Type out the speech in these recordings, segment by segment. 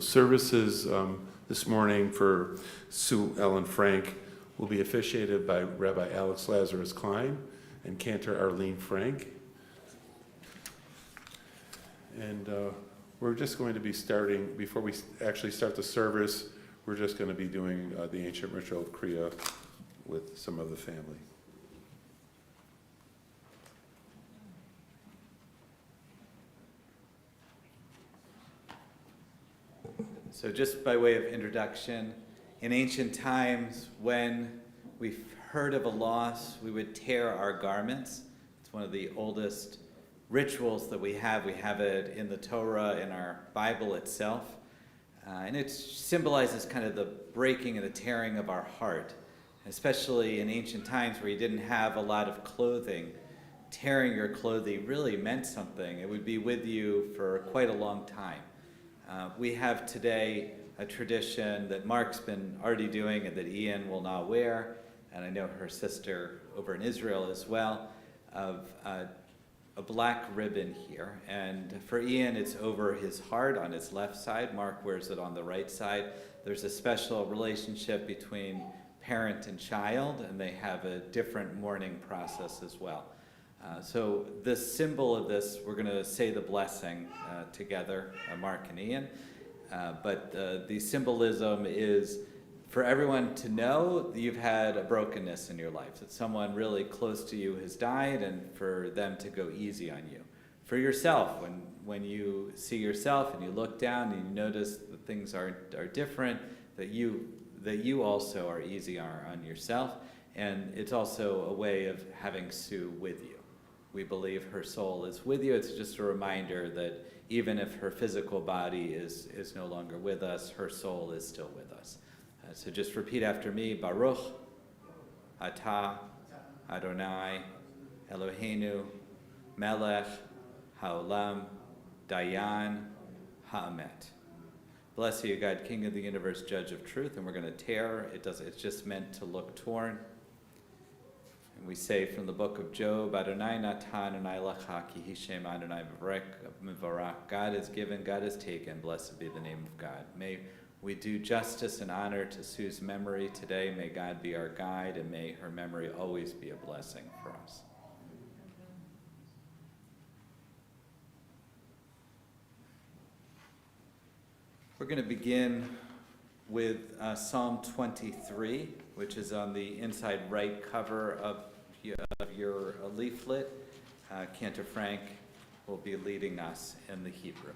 Services this morning for Sue Ellen Frank will be officiated by Rabbi Alex Lazarus Klein and Cantor Arlene Frank. And we're just going to be starting, before we actually start the service, we're just going to be doing the ancient ritual of Kriya with some of the family. So just by way of introduction, in ancient times when we've heard of a loss, we would tear our garments. It's one of the oldest rituals that we have. We have it in the Torah, in our Bible itself. And it symbolizes kind of the breaking and the tearing of our heart, especially in ancient times where you didn't have a lot of clothing. Tearing your clothing really meant something. It would be with you for quite a long time. We have today a tradition that Mark's been already doing and that Ian will now wear, and I know her sister over in Israel as well, of a black ribbon here. And for Ian, it's over his heart on his left side. Mark wears it on the right side. There's a special relationship between parent and child, and they have a different mourning process as well. So the symbol of this, we're going to say the blessing together, Mark and Ian. But the symbolism is for everyone to know that you've had a brokenness in your life, that someone really close to you has died, and for them to go easy on you. For yourself, when you see yourself and you look down and you notice that things are different, that you also are easy on yourself. And it's also a way of having Sue with you. We believe her soul is with you. It's just a reminder that even if her physical body is no longer with us, her soul is still with us. So just repeat after me. Baruch atah Adonai Eloheinu melech haolam dayan haamet. Bless you, God, King of the universe, Judge of truth. And we're going to tear. It's just meant to look torn. And we say from the book of Job, Adonai natan Adonai lecha ki hishem Adonai mevarach. God is given, God is taken. Blessed be the name of God. May we do justice and honor to Sue's memory today. May God be our guide, and may her memory always be a blessing for us. We're going to begin with Psalm 23, which is on the inside right cover of your leaflet. Cantor Frank will be leading us in the Hebrew.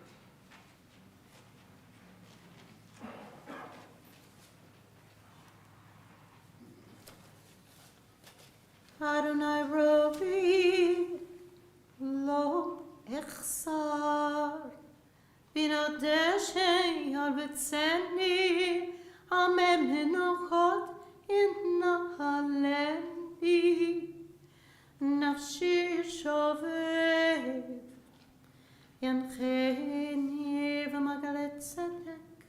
Adonai Rovi lo echsar bina deshe yarvetzeni amem henochot inna halevi nafshi shovev yancheni v'magalet tzedek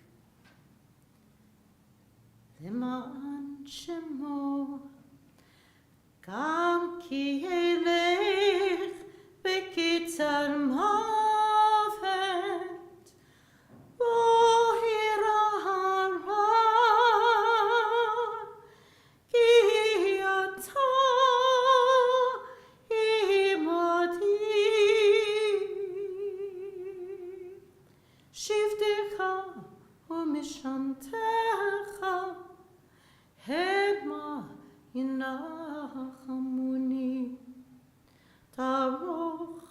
leman shemo Kam ki elech bekitzar movet bo hirahara ki ata imati shivtecha umishantecha hema Inachamuni Taroch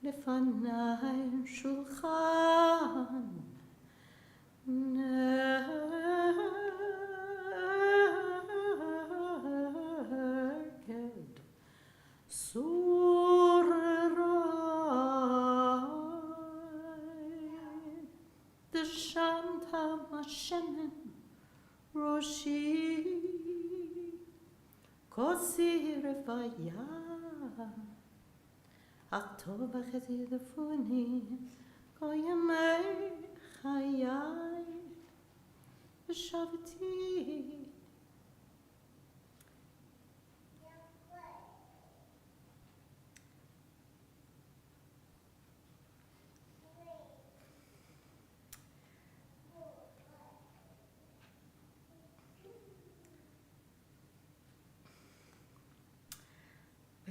Lefanai Shulchan Neked Surai Deshantam Hashemen Roshi Kosi refaya, Aktov achedifuni, koyamei chayai, v'shavati.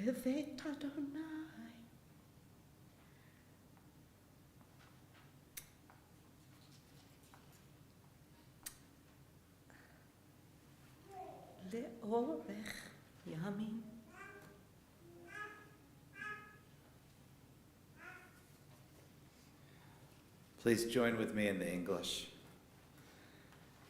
בבית אדוני. לאורך ימים. Please join with me in the English.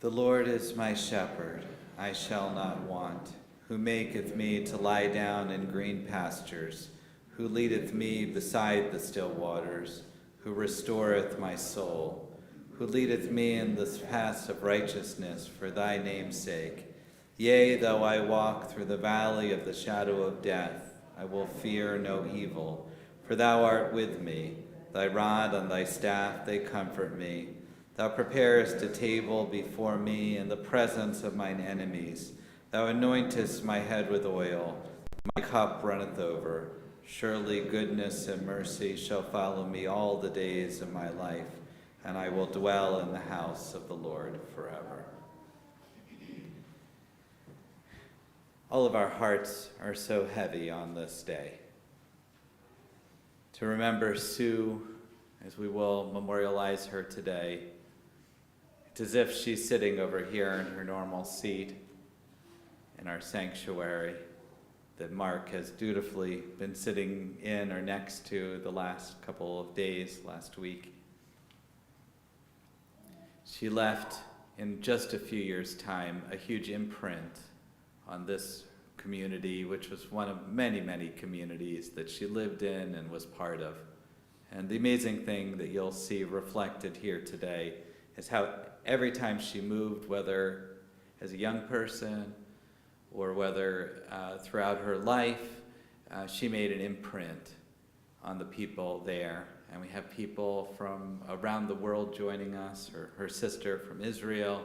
The Lord is my shepherd, I shall not want, who maketh me to lie down in green pastures, who leadeth me beside the still waters, who restoreth my soul, who leadeth me in the paths of righteousness for thy name's sake. Yea, though I walk through the valley of the shadow of death, I will fear no evil, for thou art with me. Thy rod and thy staff, they comfort me. Thou preparest a table before me in the presence of mine enemies. Thou anointest my head with oil. My cup runneth over. Surely goodness and mercy shall follow me all the days of my life, and I will dwell in the house of the Lord forever. All of our hearts are so heavy on this day. To remember Sue, as we will memorialize her today, it's as if she's sitting over here in her normal seat in our sanctuary that Mark has dutifully been sitting in or next to the last couple of days, last week. She left in just a few years' time a huge imprint on this community, which was one of many, many communities that she lived in and was part of. And the amazing thing that you'll see reflected here today is how every time she moved, whether as a young person or whether throughout her life, she made an imprint on the people there. And we have people from around the world joining us, her sister from Israel,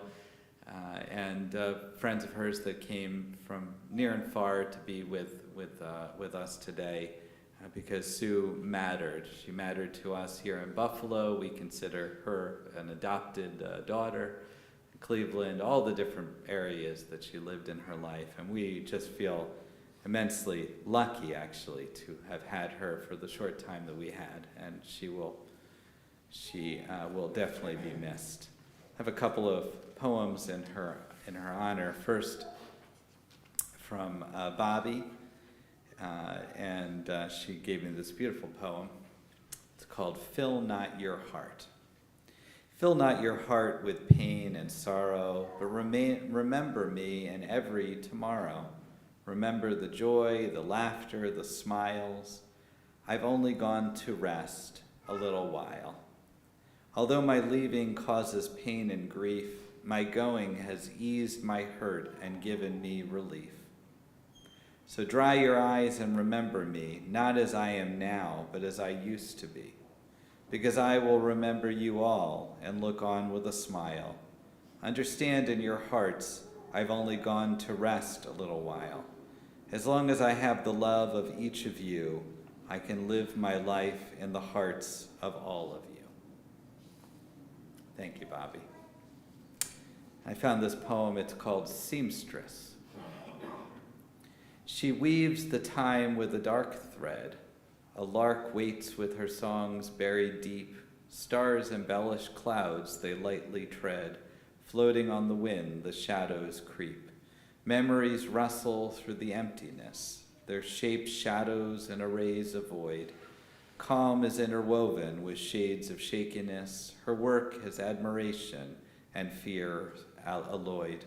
and friends of hers that came from near and far to be with us today, because Sue mattered. She mattered to us here in Buffalo. We consider her an adopted daughter. Cleveland, all the different areas that she lived in her life, and we just feel immensely lucky, actually, to have had her for the short time that we had, and she will definitely be missed. I have a couple of poems in her honor. First, from Bobby, and she gave me this beautiful poem. It's called "Fill Not Your Heart." Fill not your heart with pain and sorrow, but remember me in every tomorrow. Remember the joy, the laughter, the smiles. I've only gone to rest a little while. Although my leaving causes pain and grief, my going has eased my hurt and given me relief. So dry your eyes and remember me, not as I am now, but as I used to be. Because I will remember you all and look on with a smile. Understand in your hearts, I've only gone to rest a little while. As long as I have the love of each of you, I can live my life in the hearts of all of you. Thank you, Bobby. I found this poem, it's called Seamstress. She weaves the time with a dark thread. A lark waits with her songs buried deep. Stars embellish clouds they lightly tread. Floating on the wind, the shadows creep. Memories rustle through the emptiness. Their shapes shadows and arrays of void. Calm is interwoven with shades of shakiness. Her work has admiration and fear alloyed.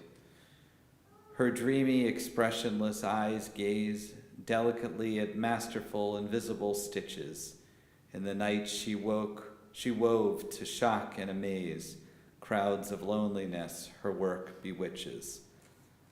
Her dreamy, expressionless eyes gaze delicately at masterful, invisible stitches. In the night she wove to shock and amaze. Crowds of loneliness her work bewitches.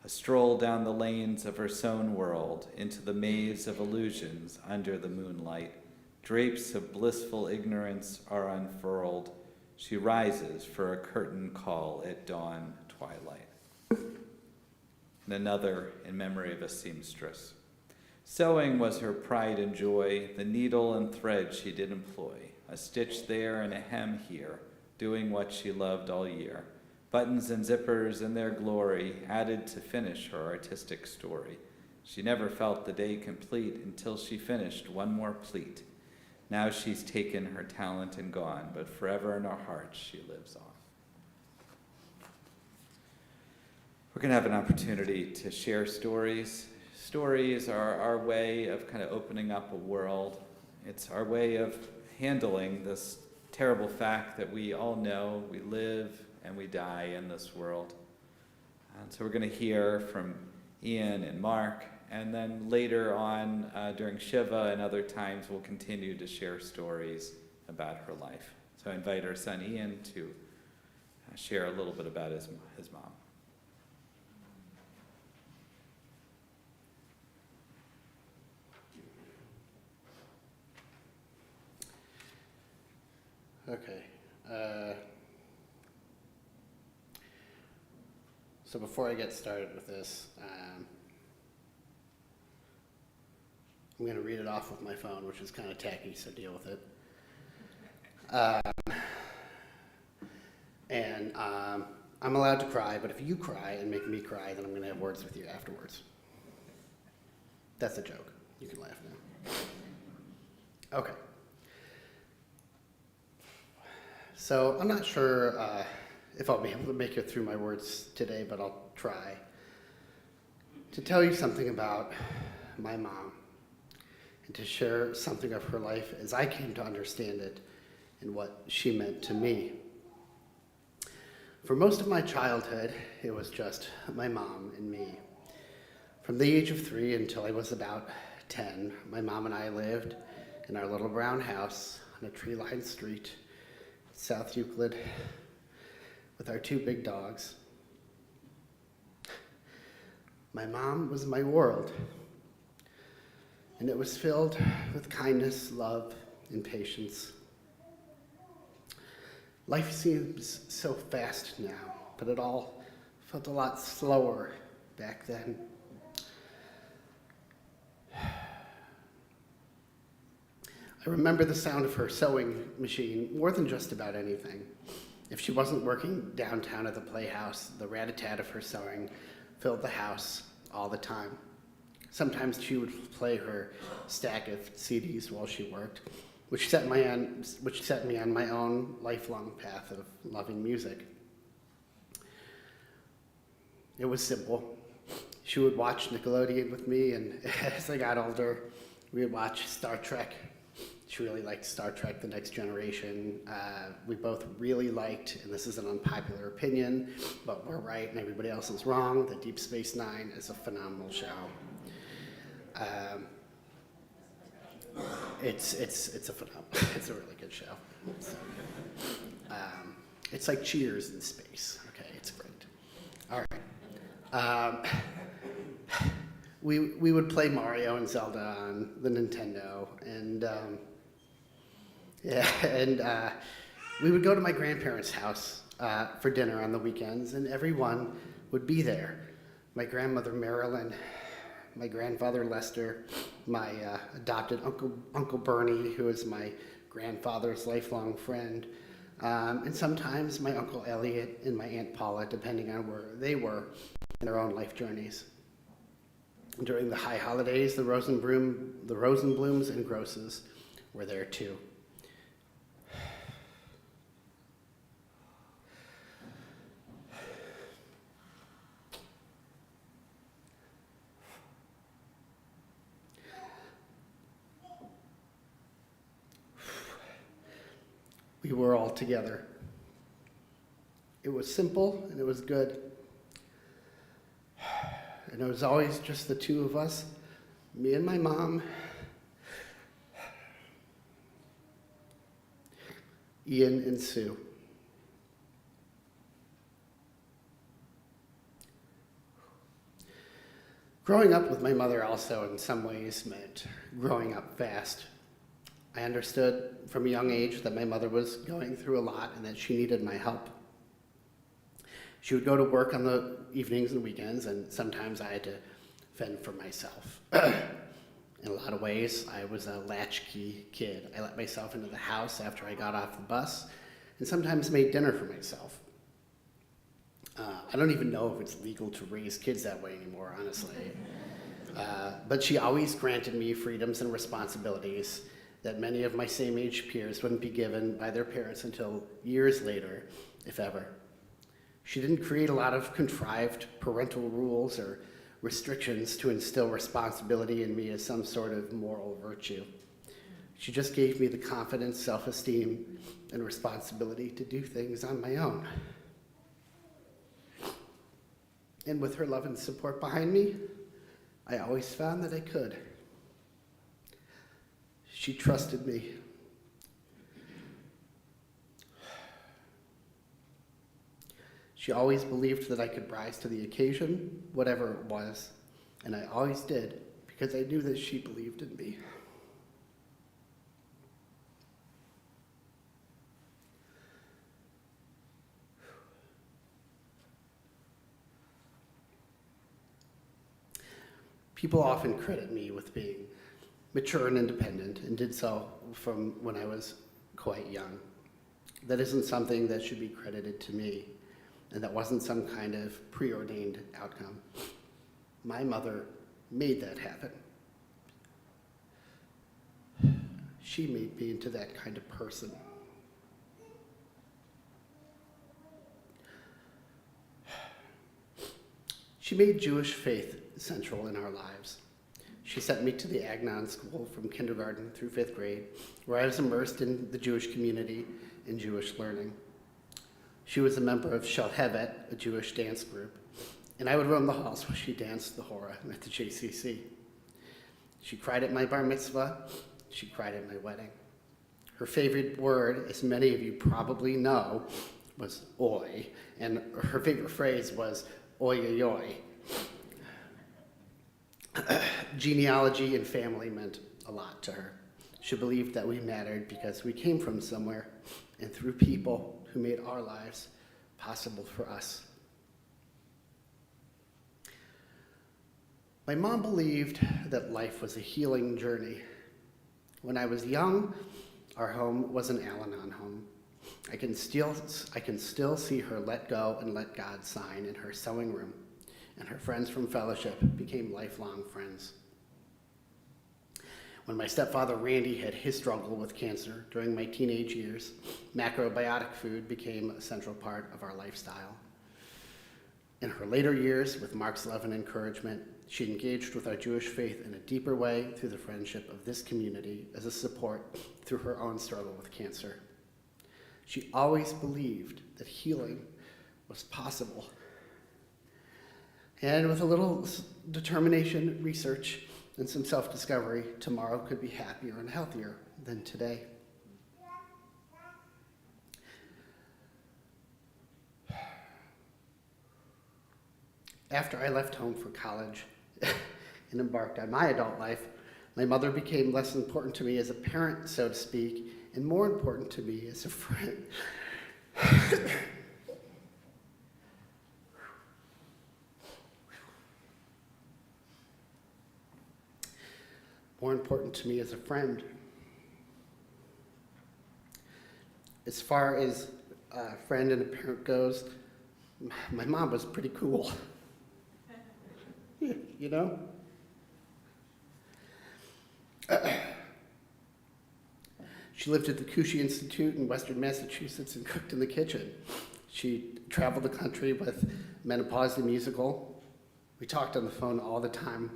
A stroll down the lanes of her sewn world, into the maze of illusions under the moonlight. Drapes of blissful ignorance are unfurled. She rises for a curtain call at dawn twilight. And another in memory of a seamstress. Sewing was her pride and joy, the needle and thread she did employ, a stitch there and a hem here, doing what she loved all year. Buttons and zippers in their glory added to finish her artistic story. She never felt the day complete until she finished one more pleat. Now she's taken her talent and gone, but forever in our hearts she lives on. We're going to have an opportunity to share stories. Stories are our way of kind of opening up a world. It's our way of handling this terrible fact that we all know we live and we die in this world. And so we're going to hear from Ian and Mark, and then later on during Shiva and other times we'll continue to share stories about her life. So I invite our son Ian to share a little bit about his mom. Okay. So before I get started with this, I'm going to read it off with my phone, which is kind of tacky, so deal with it. I'm allowed to cry, but if you cry and make me cry, then I'm going to have words with you afterwards. That's a joke. You can laugh now. Okay. So I'm not sure if I'll be able to make it through my words today, but I'll try to tell you something about my mom and to share something of her life as I came to understand it and what she meant to me. For most of my childhood, it was just my mom and me. From the age of 3 until I was about 10, my mom and I lived in our little brown house on a tree-lined street, South Euclid, with our 2 big dogs. My mom was my world, and it was filled with kindness, love, and patience. Life seems so fast now, but it all felt a lot slower back then. I remember the sound of her sewing machine more than just about anything. If she wasn't working downtown at the playhouse, the rat-a-tat of her sewing filled the house all the time. Sometimes she would play her stack of CDs while she worked, which set me on my own lifelong path of loving music. It was simple. She would watch Nickelodeon with me, and as I got older, we would watch Star Trek. She really liked Star Trek: The Next Generation. We both really liked, and this is an unpopular opinion, but we're right and everybody else is wrong, that Deep Space Nine is a phenomenal show. It's a phenomenal, it's a really good show. It's like Cheers in space. Okay, it's great. All right. We would play Mario and Zelda on the Nintendo, and we would go to my grandparents' house for dinner on the weekends, and everyone would be there. My grandmother Marilyn, my grandfather Lester, my adopted Uncle Bernie, who is my grandfather's lifelong friend, and sometimes my Uncle Elliot and my Aunt Paula, depending on where they were in their own life journeys. During the high holidays, the Rosenblums and Grosses were there too. We were all together. It was simple and it was good. And it was always just the 2 of us, me and my mom, Ian and Sue. Growing up with my mother also in some ways meant growing up fast. I understood from a young age that my mother was going through a lot and that she needed my help. She would go to work on the evenings and weekends, and sometimes I had to fend for myself. In a lot of ways, I was a latchkey kid. I let myself into the house after I got off the bus, and sometimes made dinner for myself. I don't even know if it's legal to raise kids that way anymore, honestly. But she always granted me freedoms and responsibilities that many of my same age peers wouldn't be given by their parents until years later, if ever. She didn't create a lot of contrived parental rules or restrictions to instill responsibility in me as some sort of moral virtue. She just gave me the confidence, self-esteem, and responsibility to do things on my own. And with her love and support behind me, I always found that I could. She trusted me. She always believed that I could rise to the occasion, whatever it was, and I always did because I knew that she believed in me. People often credit me with being mature and independent, and did so from when I was quite young. That isn't something that should be credited to me, and that wasn't some kind of preordained outcome. My mother made that happen. She made me into that kind of person. She made Jewish faith central in our lives. She sent me to the Agnon School from kindergarten through 5th grade, where I was immersed in the Jewish community and Jewish learning. She was a member of Shalhevet, a Jewish dance group, and I would roam the halls while she danced the Hora at the JCC. She cried at my bar mitzvah. She cried at my wedding. Her favorite word, as many of you probably know, was oi, and her favorite phrase was oi oi oi. Genealogy and family meant a lot to her. She believed that we mattered because we came from somewhere and through people who made our lives possible for us. My mom believed that life was a healing journey. When I was young, our home was an Al-Anon home. I can still see her let go and let God sign in her sewing room, and her friends from fellowship became lifelong friends. When my stepfather Randy had his struggle with cancer during my teenage years, macrobiotic food became a central part of our lifestyle. In her later years, with Mark's love and encouragement, she engaged with our Jewish faith in a deeper way through the friendship of this community as a support through her own struggle with cancer. She always believed that healing was possible. And with a little determination, research, and some self-discovery, tomorrow could be happier and healthier than today. After I left home for college and embarked on my adult life, my mother became less important to me as a parent, so to speak, and more important to me as a friend. More important to me as a friend. As far as a friend and a parent goes, my mom was pretty cool. You know? She lived at the Kushi Institute in Western Massachusetts and cooked in the kitchen. She traveled the country with Menopause the Musical. We talked on the phone all the time,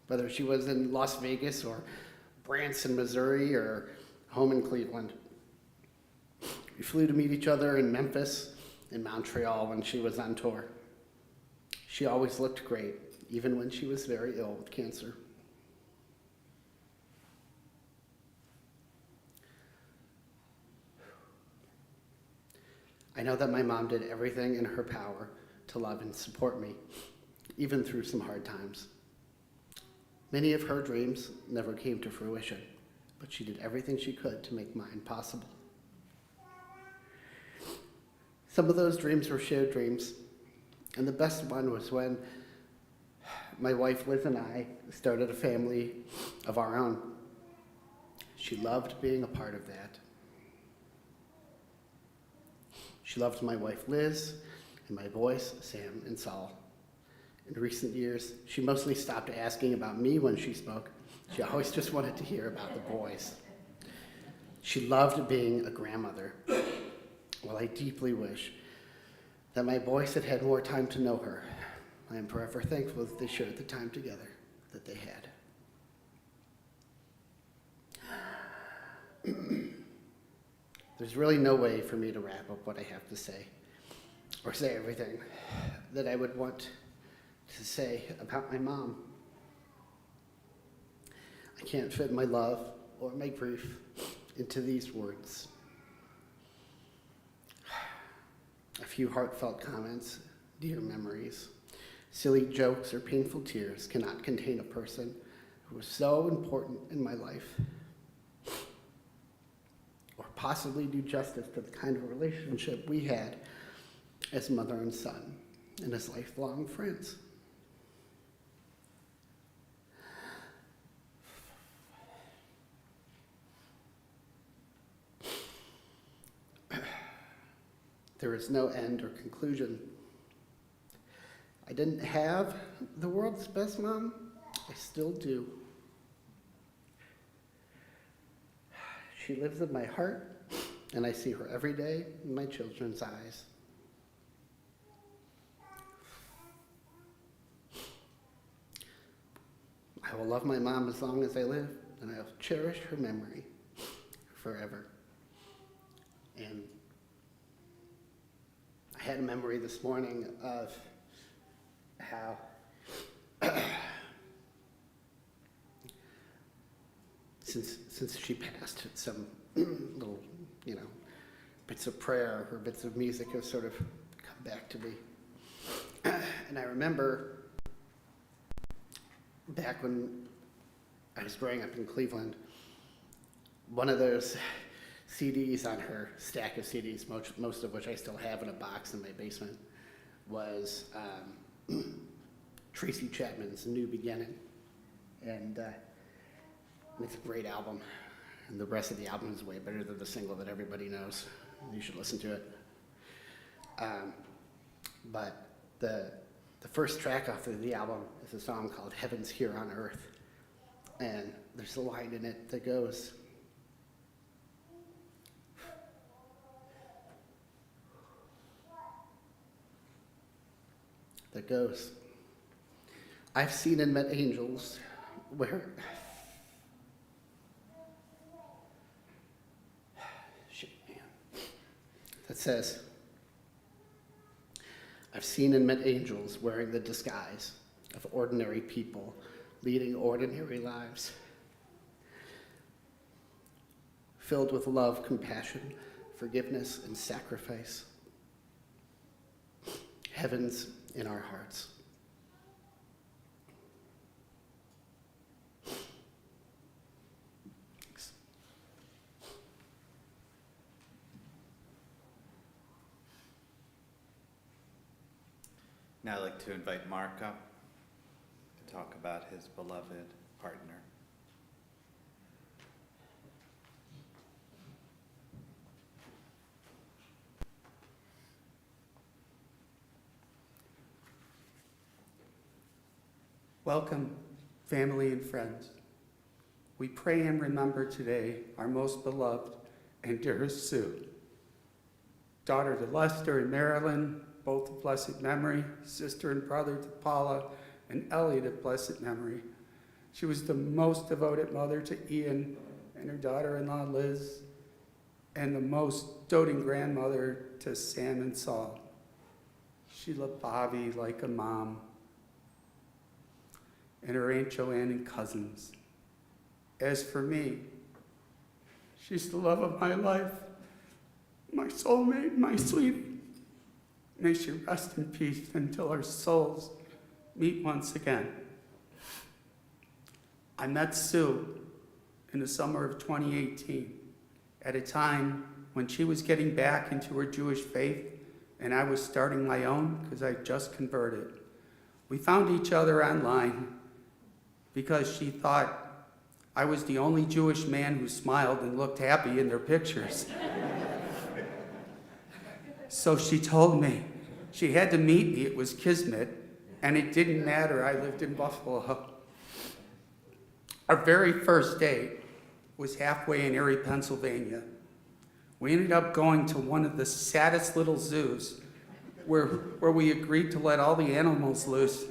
whether she was in Las Vegas or Branson, Missouri, or home in Cleveland. We flew to meet each other in Memphis and Montreal when she was on tour. She always looked great, even when she was very ill with cancer. I know that my mom did everything in her power to love and support me, even through some hard times. Many of her dreams never came to fruition, but she did everything she could to make mine possible. Some of those dreams were shared dreams, and the best one was when my wife Liz and I started a family of our own. She loved being a part of that. She loved my wife Liz and my boys, Sam and Saul. In recent years, she mostly stopped asking about me when she spoke. She always just wanted to hear about the boys. She loved being a grandmother. While I deeply wish that my boys had had more time to know her, I am forever thankful that they shared the time together that they had. There's really no way for me to wrap up what I have to say, or say everything that I would want to say about my mom. I can't fit my love or my grief into these words. A few heartfelt comments, dear memories, silly jokes, or painful tears cannot contain a person who was so important in my life, or possibly do justice to the kind of relationship we had as mother and son and as lifelong friends. There is no end or conclusion. I didn't have the world's best mom. I still do. She lives in my heart, and I see her every day in my children's eyes. I will love my mom as long as I live, and I will cherish her memory forever. And I had a memory this morning of how since she passed, some little, bits of prayer or bits of music have sort of come back to me. And I remember back when I was growing up in Cleveland, one of those CDs on her stack of CDs, most of which I still have in a box in my basement, was Tracy Chapman's New Beginning. And it's a great album. And the rest of the album is way better than the single that everybody knows. You should listen to it. But the first track off of the album is a song called Heaven's Here on Earth. And there's a line in it that goes, I've seen and met angels where, that says, I've seen and met angels wearing the disguise of ordinary people leading ordinary lives, filled with love, compassion, forgiveness, and sacrifice. Heaven's in our hearts. Thanks. Now I'd like to invite Mark up to talk about his beloved partner. Welcome, family and friends. We pray and remember today our most beloved and dearest Sue, daughter to Lester and Marilyn, both of blessed memory, sister and brother to Paula and Elliot of blessed memory. She was the most devoted mother to Ian and her daughter-in-law Liz, and the most doting grandmother to Sam and Saul. She loved Bobby like a mom, and her Aunt Joanne and cousins. As for me, she's the love of my life, my soulmate, my sweetie. May she rest in peace until our souls meet once again. I met Sue in the summer of 2018 at a time when she was getting back into her Jewish faith and I was starting my own because I just converted. We found each other online because she thought I was the only Jewish man who smiled and looked happy in their pictures. So she told me she had to meet me, it was kismet, and it didn't matter. I lived in Buffalo. Our very first date was halfway in Erie, Pennsylvania. We ended up going to one of the saddest little zoos where we agreed to let all the animals loose.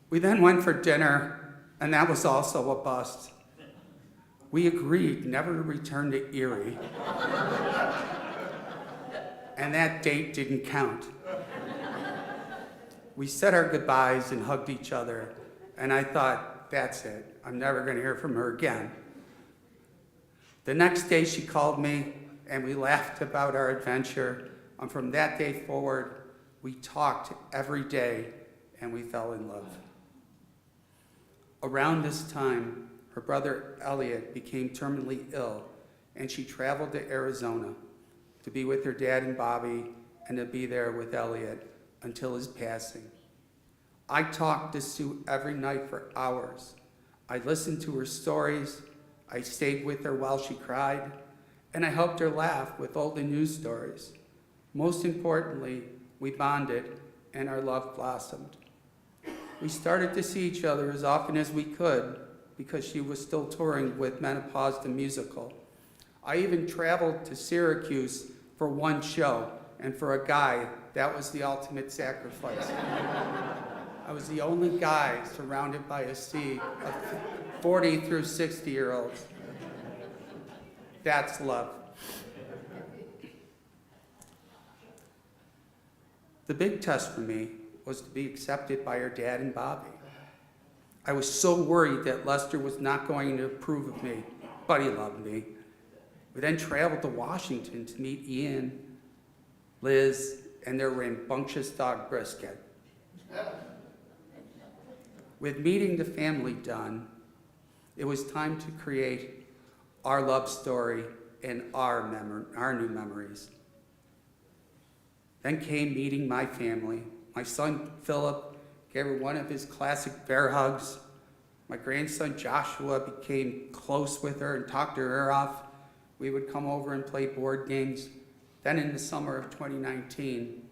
We then went for dinner, and that was also a bust. We agreed never to return to Erie, and that date didn't count. We said our goodbyes and hugged each other, and I thought, that's it. I'm never going to hear from her again. The next day she called me, and we laughed about our adventure. And from that day forward, we talked every day, and we fell in love. Around this time, her brother Elliot became terminally ill, and she traveled to Arizona to be with her dad and Bobby and to be there with Elliot until his passing. I talked to Sue every night for hours. I listened to her stories, I stayed with her while she cried, and I helped her laugh with old and new stories. Most importantly, we bonded and our love blossomed. We started to see each other as often as we could because she was still touring with Menopause the Musical. I even traveled to Syracuse for one show, and for a guy, that was the ultimate sacrifice. I was the only guy surrounded by a sea of 40 through 60-year-olds. That's love. The big test for me was to be accepted by her dad and Bobby. I was so worried that Lester was not going to approve of me, but he loved me. We then traveled to Washington to meet Ian, Liz, and their rambunctious dog Brisket. With meeting the family done, it was time to create our love story and our new memories. Then came meeting my family. My son Philip gave her one of his classic bear hugs. My grandson Joshua became close with her and talked her ear off. We would come over and play board games. Then in the summer of 2019,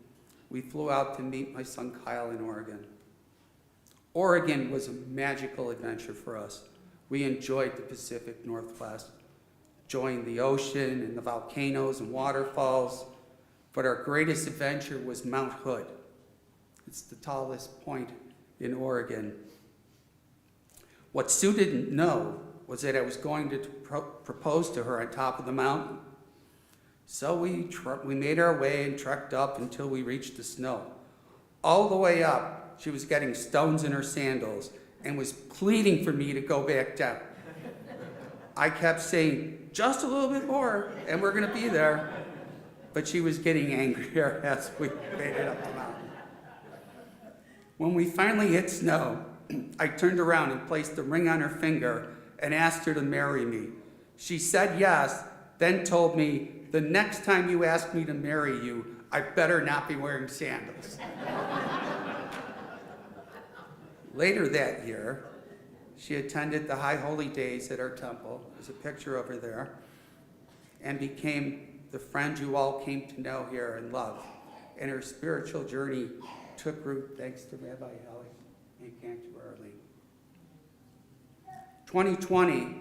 we flew out to meet my son Kyle in Oregon. Oregon was a magical adventure for us. We enjoyed the Pacific Northwest, enjoying the ocean and the volcanoes and waterfalls, but our greatest adventure was Mount Hood. It's the tallest point in Oregon. What Sue didn't know was that I was going to propose to her on top of the mountain. So we made our way and trekked up until we reached the snow. All the way up, she was getting stones in her sandals and was pleading for me to go back down. I kept saying, just a little bit more, and we're gonna be there. But she was getting angrier as we made it up the mountain. When we finally hit snow, I turned around and placed a ring on her finger and asked her to marry me. She said yes, then told me, the next time you ask me to marry you, I better not be wearing sandals. Later that year, she attended the High Holy Days at our temple. There's a picture over there. And became the friend you all came to know here and love. And her spiritual journey took root thanks to Rabbi Ellie and Cantor Arlene. 2020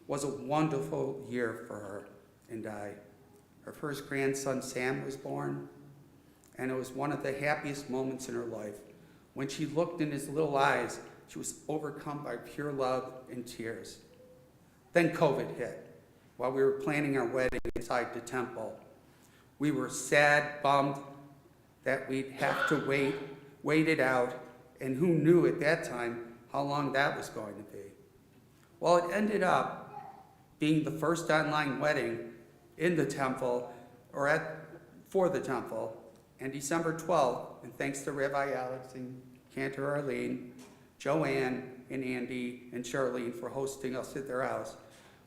was a wonderful year for her and I. Her first grandson, Sam, was born, and it was one of the happiest moments in her life. When she looked in his little eyes, she was overcome by pure love and tears. Then COVID hit while we were planning our wedding inside the temple. We were sad, bummed that we'd have to wait it out, and who knew at that time how long that was going to be. Well, it ended up being the first online wedding in the temple, for the temple, and December 12th, and thanks to Rabbi Alex and Cantor Arlene, Joanne and Andy and Charlene for hosting us at their house,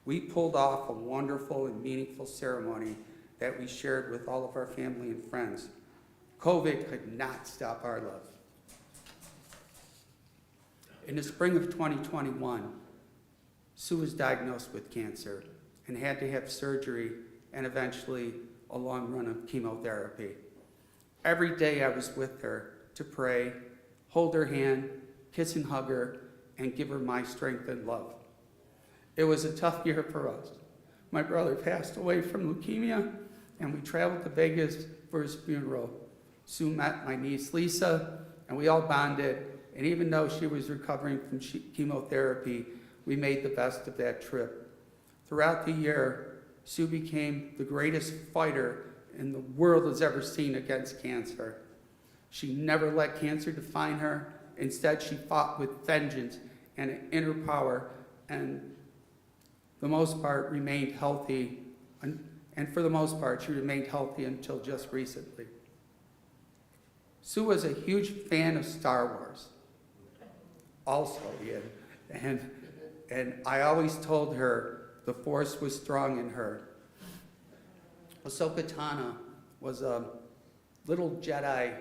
we pulled off a wonderful and meaningful ceremony that we shared with all of our family and friends. COVID could not stop our love. In the spring of 2021, Sue was diagnosed with cancer and had to have surgery and eventually a long run of chemotherapy. Every day I was with her to pray, hold her hand, kiss and hug her, and give her my strength and love. It was a tough year for us. My brother passed away from leukemia, and we traveled to Vegas for his funeral. Sue met my niece Lisa, and we all bonded, and even though she was recovering from chemotherapy, we made the best of that trip. Throughout the year, Sue became the greatest fighter in the world has ever seen against cancer. She never let cancer define her. Instead, she fought with vengeance and an inner power, and the most part remained healthy, and for the most part, she remained healthy until just recently. Sue was a huge fan of Star Wars. Also, yeah. And I always told her the Force was strong in her. Ahsoka Tano was a little Jedi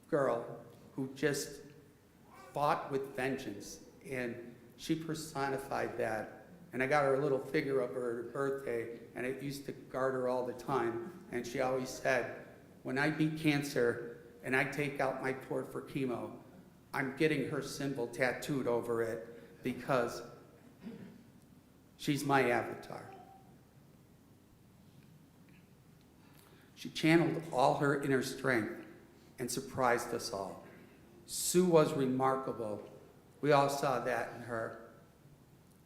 girl who just fought with vengeance, and she personified that. And I got her a little figure of her at her birthday, and I used to guard her all the time. And she always said, when I beat cancer and I take out my port for chemo, I'm getting her symbol tattooed over it because she's my avatar. She channeled all her inner strength and surprised us all. Sue was remarkable. We all saw that in her.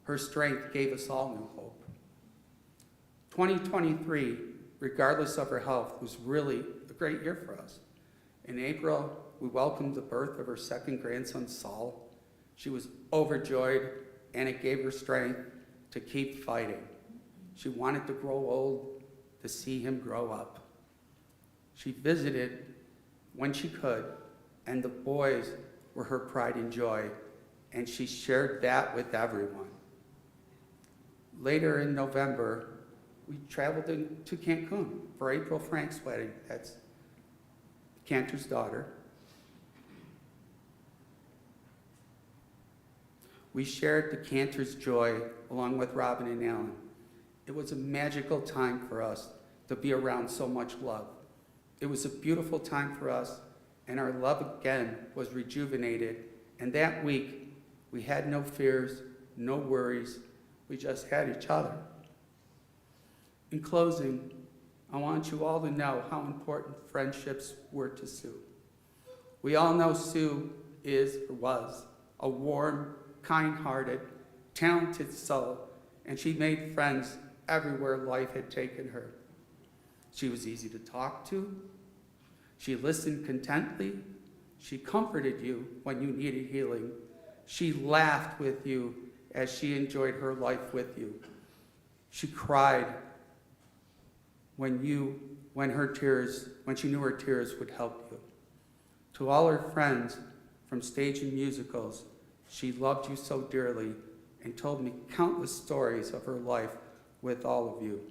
Her strength gave us all new hope. 2023, regardless of her health, was really a great year for us. In April, we welcomed the birth of her second grandson, Saul. She was overjoyed, and it gave her strength to keep fighting. She wanted to grow old, to see him grow up. She visited when she could, and the boys were her pride and joy, and she shared that with everyone. Later in November, we traveled to Cancun for April Frank's wedding. That's Cantor's daughter. We shared the Cantor's joy along with Robin and Alan. It was a magical time for us to be around so much love. It was a beautiful time for us, and our love again was rejuvenated. And that week, we had no fears, no worries. We just had each other. In closing, I want you all to know how important friendships were to Sue. We all know Sue is or was a warm, kind-hearted, talented soul, and she made friends everywhere life had taken her. She was easy to talk to. She listened contently. She comforted you when you needed healing. She laughed with you as she enjoyed her life with you. She cried when she knew her tears would help you. To all her friends from stage and musicals, she loved you so dearly and told me countless stories of her life with all of you.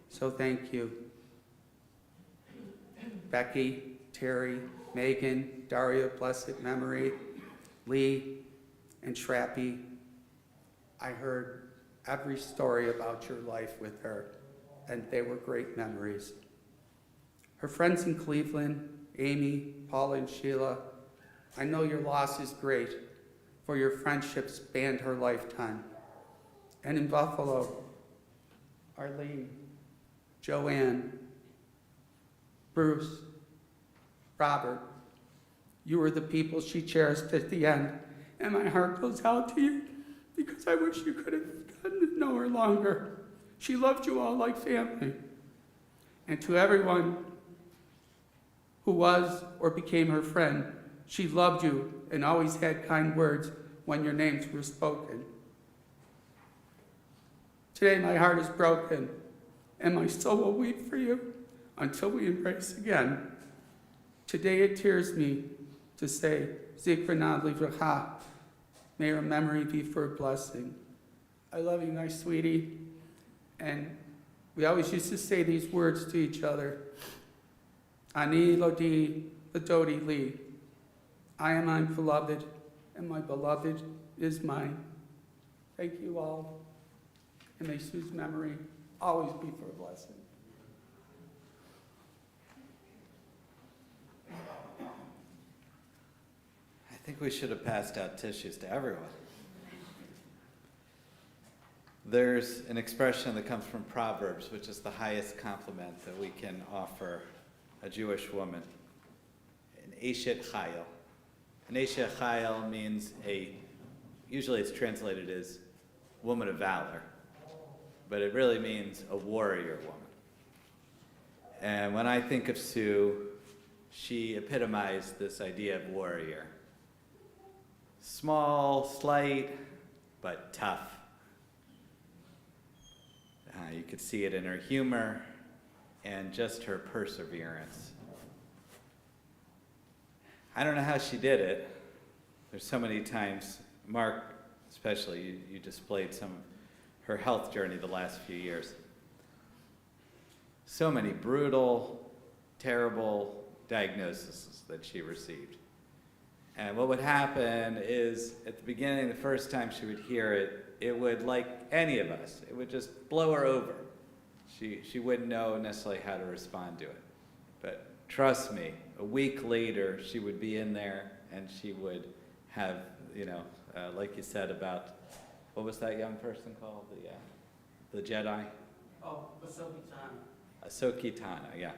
So thank you. Becky, Terry, Megan, Daria, blessed memory, Lee, and Shrappy. I heard every story about your life with her, and they were great memories. Her friends in Cleveland, Amy, Paula, and Sheila, I know your loss is great, for your friendship spanned her lifetime. And in Buffalo, Arlene, Joanne, Bruce, Robert, you were the people she cherished at the end, and my heart goes out to you because I wish you could have gotten to know her longer. She loved you all like family. And to everyone who was or became her friend, she loved you and always had kind words when your names were spoken. Today my heart is broken, and my soul will weep for you until we embrace again. Today it tears me to say, Zikranad Livracha, may her memory be for a blessing. I love you, my sweetie. And we always used to say these words to each other. Ani Lodi Ladodi Li. I am my beloved, and my beloved is mine. Thank you all, and may Sue's memory always be for a blessing. think we should have passed out tissues to everyone. There's an expression that comes from Proverbs, which is the highest compliment that we can offer a Jewish woman. An Eshet Chayil. An Eshet Chayil means usually it's translated as woman of valor, but it really means a warrior woman. And when I think of Sue, she epitomized this idea of warrior. Small, slight, but tough. You could see it in her humor and just her perseverance. I don't know how she did it. There's so many times, Mark especially, you displayed some of her health journey the last few years. So many brutal, terrible diagnoses that she received. And what would happen is, at the beginning, the first time she would hear it, it would, like any of us, it would just blow her over. She wouldn't know necessarily how to respond to it. But trust me, a week later, she would be in there and she would have, like you said about, what was that young person called? The Jedi? Oh, Ahsoka Tano. Ahsoka Tano, yeah.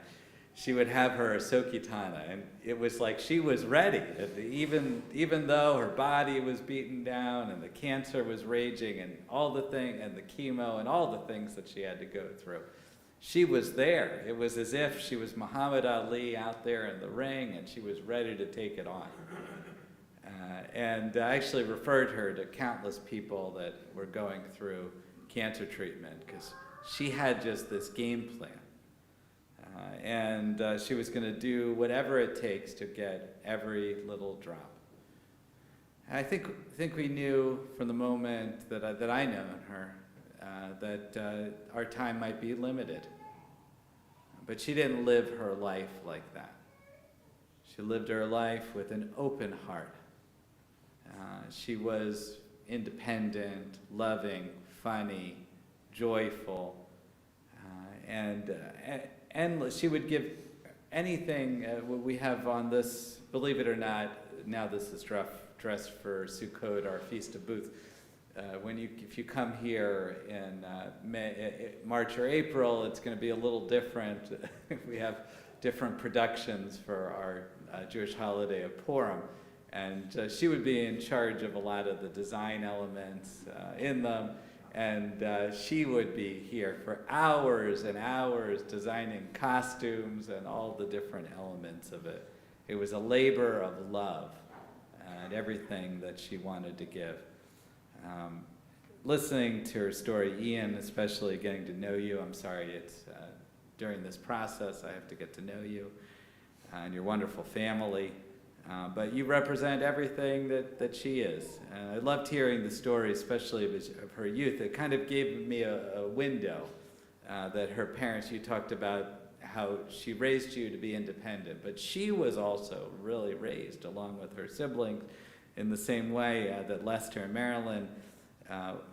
She would have her Ahsoka Tano, and it was like she was ready. Even though her body was beaten down and the cancer was raging and and the chemo and all the things that she had to go through, she was there. It was as if she was Muhammad Ali out there in the ring, and she was ready to take it on. And I actually referred her to countless people that were going through cancer treatment because she had just this game plan. And she was going to do whatever it takes to get every little drop. And I think we knew from the moment that I known her that our time might be limited. But she didn't live her life like that. She lived her life with an open heart. She was independent, loving, funny, joyful, and endless. She would give anything. What we have on this, believe it or not, now this is dressed for Sukkot, our Feast of Booths. If you come here in March or April, it's going to be a little different. We have different productions for our Jewish holiday of Purim. And she would be in charge of a lot of the design elements in them. And she would be here for hours and hours designing costumes and all the different elements of it. It was a labor of love and everything that she wanted to give. Listening to her story, Ian, especially getting to know you, I'm sorry it's during this process I have to get to know you and your wonderful family. But you represent everything that she is. And I loved hearing the story, especially of her youth. It kind of gave me a window that her parents, you talked about how she raised you to be independent, but she was also really raised along with her siblings in the same way that Lester and Marilyn,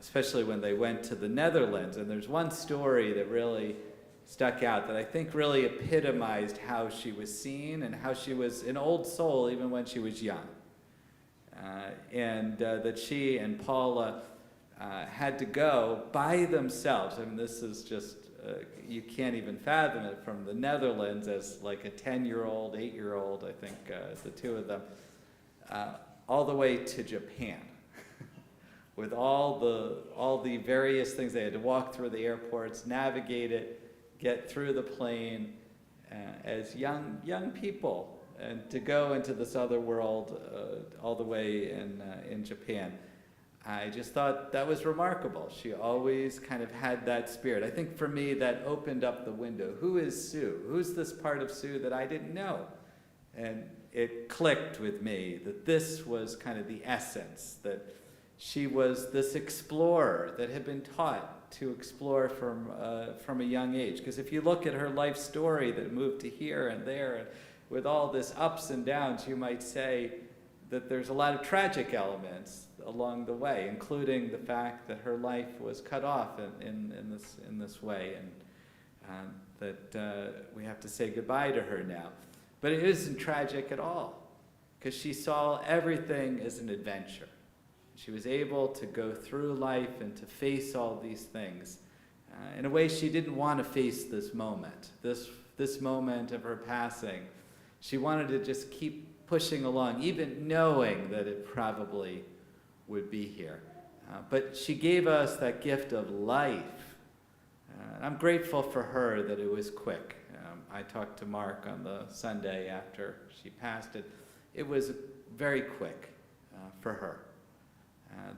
especially when they went to the Netherlands. And there's one story that really stuck out that I think really epitomized how she was seen and how she was an old soul even when she was young. And that she and Paula had to go by themselves. I mean, this is just, you can't even fathom it, from the Netherlands as like a 10-year-old, 8-year-old, I think, the two of them, all the way to Japan. With all the various things, they had to walk through the airports, navigate it, get through the plane as young people, and to go into this other world all the way in Japan. I just thought that was remarkable. She always kind of had that spirit. I think for me that opened up the window. Who is Sue? Who's this part of Sue that I didn't know? And it clicked with me that this was kind of the essence, that she was this explorer that had been taught to explore from a young age. Because if you look at her life story that moved to here and there, and with all this ups and downs, you might say that there's a lot of tragic elements along the way, including the fact that her life was cut off in this way, and that we have to say goodbye to her now. But it isn't tragic at all. because she saw everything as an adventure. She was able to go through life and to face all these things in a way she didn't want to face this moment, this moment of her passing. She wanted to just keep pushing along, even knowing that it probably would be here. But she gave us that gift of life. I'm grateful for her that it was quick. I talked to Mark on the Sunday after she passed it. It was very quick for her.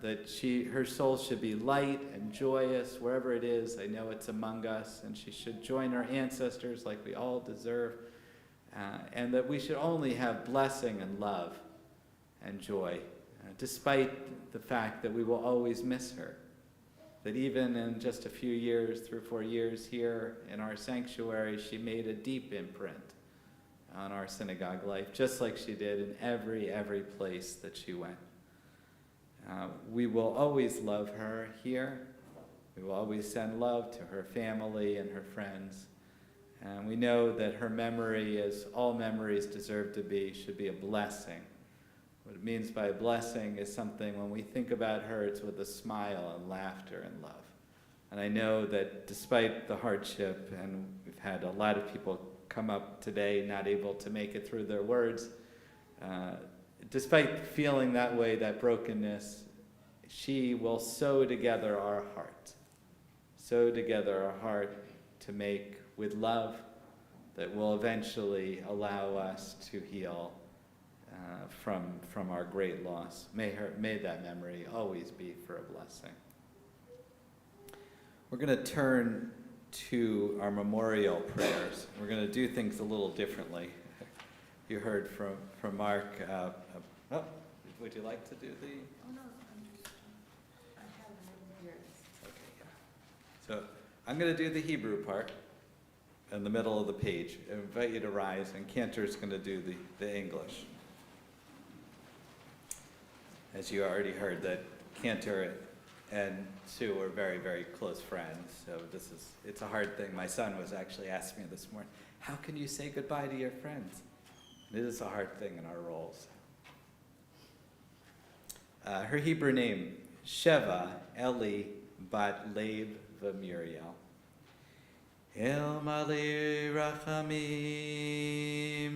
That her soul should be light and joyous wherever it is. I know it's among us, and she should join her ancestors like we all deserve. And that we should only have blessing and love and joy, despite the fact that we will always miss her. That even in just a few years, 3 or 4 years here in our sanctuary, she made a deep imprint on our synagogue life, just like she did in every place that she went. We will always love her here. We will always send love to her family and her friends. And we know that her memory, as all memories deserve to be, should be a blessing. What it means by a blessing is something, when we think about her, it's with a smile and laughter and love. And I know that despite the hardship, and we've had a lot of people come up today not able to make it through their words, despite feeling that way, that brokenness, she will sew together our heart. Sew together our heart to make with love that will eventually allow us to heal from our great loss. May that memory always be for a blessing. We're going to turn to our memorial prayers. We're going to do things a little differently. You heard from Mark. Would you like to do the? Oh, no, I have it here. Okay, yeah. So I'm going to do the Hebrew part in the middle of the page. I invite you to rise, and Cantor's going to do the English. As you already heard, that Cantor and Sue are very close friends. So it's a hard thing. My son was actually asking me this morning, how can you say goodbye to your friends? It is a hard thing in our roles. Her Hebrew name, Sheva Eli Bat Lev V'Muriel. El Mali Rachamim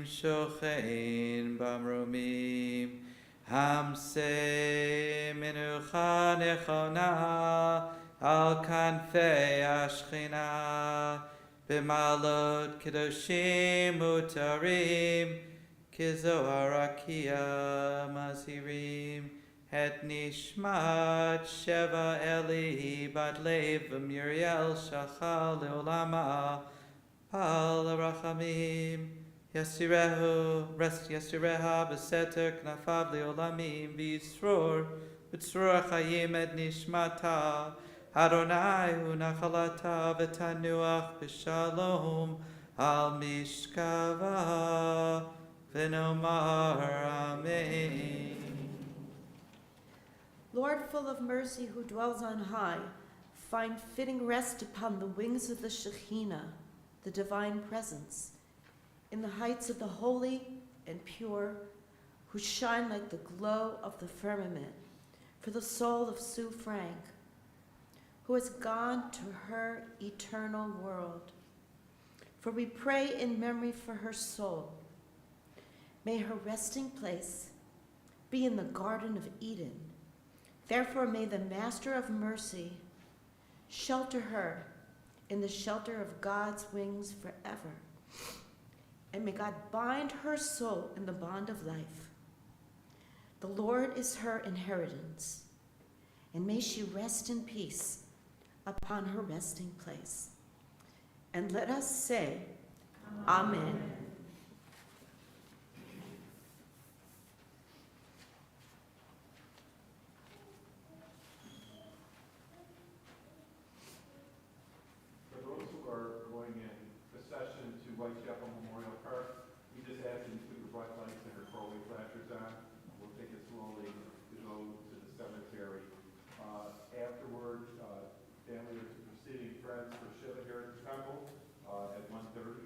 Shochein Bamrumim Hamse Menucha Nechona Al Kanfei Ashchina B'malot Kedoshim Utarim Kizohar Rakia Mazirim Et Nishmat Sheva Eli Bat Lev Muriel Shachal Leolama Al Rachamim Yasirehu Rest Yasireha Beseter Knafav Leolamim V'Yisror B'Tzror Chayim Et Nishmata Adonai Hu Nachalata V'Tanuach B'Shalom Al Mishkava V'Nomar Amen. Lord, full of mercy, who dwells on high, find fitting rest upon the wings of the Shekhinah, the divine presence, in the heights of the holy and pure, who shine like the glow of the firmament, for the soul of Sue Frank, who has gone to her eternal world. For we pray in memory for her soul. May her resting place be in the Garden of Eden. Therefore, may the Master of Mercy shelter her in the shelter of God's wings forever. And may God bind her soul in the bond of life. The Lord is her inheritance, and may she rest in peace upon her resting place. And let us say, Amen. For those who are going in procession to Whitechapel Memorial Park, we just ask you to put your bright lights and your Crowley flashers on. We'll take it slowly to go to the cemetery. Afterward, family are proceeding friends for Shiva here at the temple at 1:30.